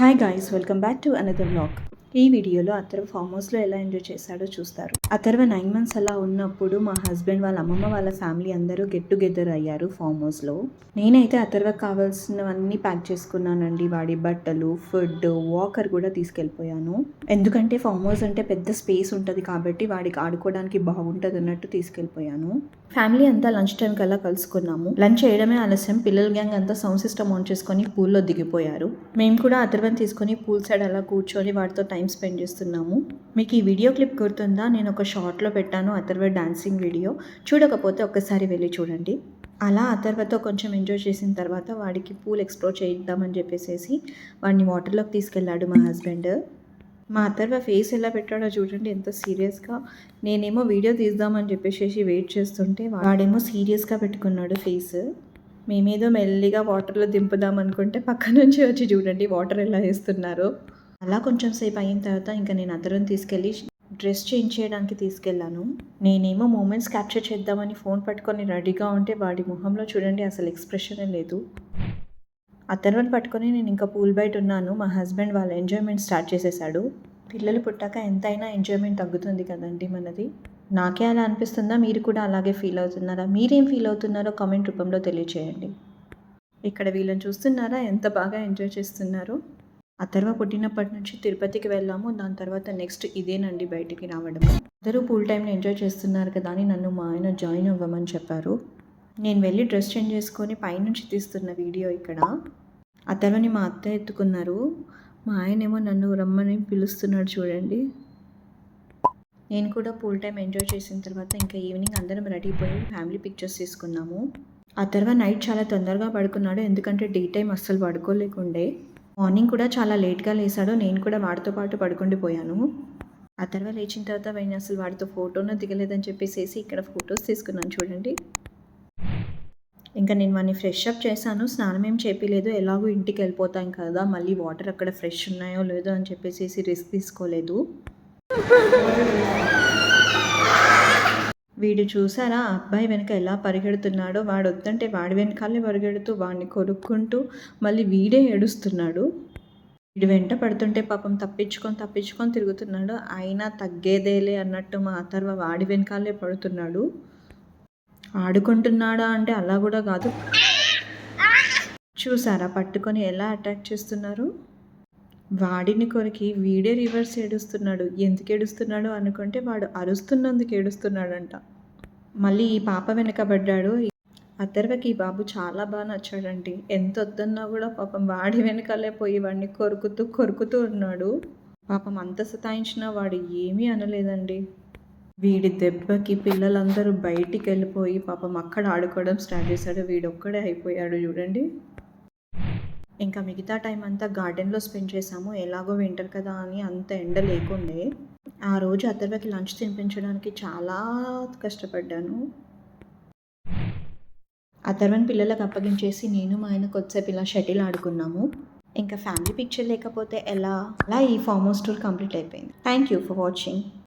Hi guys, welcome back to another vlog. ఈ వీడియోలో Atharva form హౌస్లో ఎలా ఎంజాయ్ చేశాడో చూస్తారు. అథర్వ 9 months అలా ఉన్నప్పుడు మా హస్బెండ్ వాళ్ళ అమ్మమ్మ వాళ్ళ ఫ్యామిలీ అందరూ గెట్ టుగెదర్ అయ్యారు ఫామ్ హౌస్లో. నేనైతే అథర్వ కావాల్సినవన్నీ ప్యాక్ చేసుకున్నానండి. వాడి బట్టలు, ఫుడ్, వాకర్ కూడా తీసుకెళ్ళిపోయాను. ఎందుకంటే ఫామ్ హౌస్ అంటే పెద్ద స్పేస్ ఉంటుంది కాబట్టి వాడికి ఆడుకోవడానికి బాగుంటుంది అన్నట్టు తీసుకెళ్ళిపోయాను. ఫ్యామిలీ అంతా లంచ్ టైం కల్లా కలుసుకున్నాము. లంచ్ చేయడమే ఆలస్యం. పిల్లల గ్యాంగ్ అంతా సౌండ్ సిస్టమ్ ఆన్ చేసుకొని పూల్లో దిగిపోయారు. మేము కూడా అథర్వని తీసుకొని పూల్ సైడ్ అలా కూర్చొని వాటితో టైం స్పెండ్ చేస్తున్నాము. మీకు ఈ వీడియో క్లిప్ గుర్తుందా? నేను ఒక షార్ట్లో పెట్టాను అథర్వ డాన్సింగ్ వీడియో. చూడకపోతే ఒక్కసారి వెళ్ళి చూడండి. అలా అథర్వతో కొంచెం ఎంజాయ్ చేసిన తర్వాత వాడికి పూల్ ఎక్స్ప్లోర్ చేద్దామని చెప్పేసి వాడిని వాటర్లోకి తీసుకెళ్ళాడు మా హస్బెండ్. మా అథర్వ ఫేస్ ఎలా పెట్టాడో చూడండి, ఎంత సీరియస్గా. నేనేమో వీడియో తీద్దామని చెప్పేసి వెయిట్ చేస్తుంటే వాడేమో సీరియస్గా పెట్టుకున్నాడు ఫేస్. మేమేదో మెల్లిగా వాటర్లో దింపుదాం అనుకుంటే పక్క నుంచి వచ్చి చూడండి వాటర్ ఎలా వేస్తున్నారో. అలా కొంచెం సేపు అయిన తర్వాత ఇంకా నేను అథర్వని తీసుకెళ్ళి డ్రెస్ చేంజ్ చేయడానికి తీసుకెళ్ళాను. నేనేమో మూమెంట్స్ క్యాప్చర్ చేద్దామని ఫోన్ పట్టుకొని రెడీగా ఉంటే వాడి మొహంలో చూడండి అసలు ఎక్స్ప్రెషనే లేదు. అథర్వని పట్టుకొని నేను ఇంకా పూల్ బయట ఉన్నాను. మా హస్బెండ్ వాళ్ళ ఎంజాయ్మెంట్ స్టార్ట్ చేసేసాడు. పిల్లలు పుట్టాక ఎంతైనా ఎంజాయ్మెంట్ తగ్గుతుంది కదండి మనది. నాకే అలా అనిపిస్తుందా? మీరు కూడా అలాగే ఫీల్ అవుతున్నారా? మీరేం ఫీల్ అవుతున్నారో కామెంట్ రూపంలో తెలియచేయండి. ఇక్కడ వీళ్ళని చూస్తున్నారా ఎంత బాగా ఎంజాయ్ చేస్తున్నారో. అథర్వ పుట్టినప్పటి నుంచి తిరుపతికి వెళ్ళాము. దాని తర్వాత నెక్స్ట్ ఇదేనండి బయటికి రావడము. అందరూ పూల్ టైంని ఎంజాయ్ చేస్తున్నారు కదా అని నన్ను మా ఆయన జాయిన్ అవ్వమని చెప్పారు. నేను వెళ్ళి డ్రెస్ చేంజ్ చేసుకొని పైనుంచి తీస్తున్న వీడియో ఇక్కడ. అథర్వని మా అత్త ఎత్తుకున్నారు. మా ఆయనేమో నన్ను రమ్మని పిలుస్తున్నాడు చూడండి. నేను కూడా పూల్ టైం ఎంజాయ్ చేసిన తర్వాత ఇంకా ఈవినింగ్ అందరం రెడీ అయిపోయి ఫ్యామిలీ పిక్చర్స్ తీసుకున్నాము. అథర్వ నైట్ చాలా తొందరగా పడుకున్నాడు, ఎందుకంటే డే టైం అస్సలు పడుకోలేకుండే. మార్నింగ్ కూడా చాలా లేట్గా లేసాడు. నేను కూడా వాడితో పాటు పడుకుండిపోయాను. అథర్వ లేచిన తర్వాత నేను అసలు వాడితో ఫోటోను దిగలేదని చెప్పేసి ఇక్కడ ఫొటోస్ తీసుకున్నాను చూడండి. ఇంకా నేను వాడిని ఫ్రెష్ అప్ చేశాను. స్నానం ఏం చేపిలేదు, ఎలాగో ఇంటికి వెళ్ళిపోతాం కదా, మళ్ళీ వాటర్ అక్కడ ఫ్రెష్ ఉన్నాయో లేదో అని చెప్పేసి రిస్క్ తీసుకోలేదు. వీడు చూసారా అబ్బాయి వెనక ఎలా పరిగెడుతున్నాడో. వాడు వద్దంటే వాడి వెనకాలే పరిగెడుతూ వాడిని కొరుక్కుంటూ మళ్ళీ వీడే ఏడుస్తున్నాడు. వీడు వెంట పడుతుంటే పాపం తప్పించుకొని తిరుగుతున్నాడు. అయినా తగ్గేదేలే అన్నట్టు మా అథర్వ వాడి వెనకాలే పడుతున్నాడు. ఆడుకుంటున్నాడా అంటే అలా కూడా కాదు. చూసారా పట్టుకొని ఎలా అటాక్ చేస్తున్నారు. వాడిని కొరికి వీడే రివర్స్ ఏడుస్తున్నాడు. ఎందుకు ఏడుస్తున్నాడు అనుకుంటే వాడు అరుస్తున్నందుకు ఏడుస్తున్నాడంట. మళ్ళీ ఈ పాప వెనకబడ్డాడు. అథర్వకి ఈ బాబు చాలా బాగా నచ్చాడండి. ఎంత వద్దన్నా కూడా పాపం వాడి వెనకాలే పోయి వాడిని కొరుకుతూ ఉన్నాడు. పాపం అంత సతాయించినా వాడు ఏమీ అనలేదండి. వీడి దెబ్బకి పిల్లలందరూ బయటికి వెళ్ళిపోయి పాపం అక్కడ ఆడుకోవడం స్టార్ట్ చేశాడు. వీడొక్కడే అయిపోయాడు చూడండి. ఇంకా మిగతా టైం అంతా గార్డెన్లో స్పెండ్ చేసాము. ఎలాగో వింటర్ కదా అని అంత ఎండ లేకుండే. ఆ రోజు అథర్వకి లంచ్ తినిపించడానికి చాలా కష్టపడ్డాను. అథర్వని పిల్లలకు అప్పగించేసి నేను మా ఆయన కొద్దిసేపు ఇలా షటిల్ ఆడుకున్నాము. ఇంకా ఫ్యామిలీ పిక్చర్ లేకపోతే ఎలా? అలా ఈ ఫామ్ హౌస్ టూర్ కంప్లీట్ అయిపోయింది. Thank you for watching.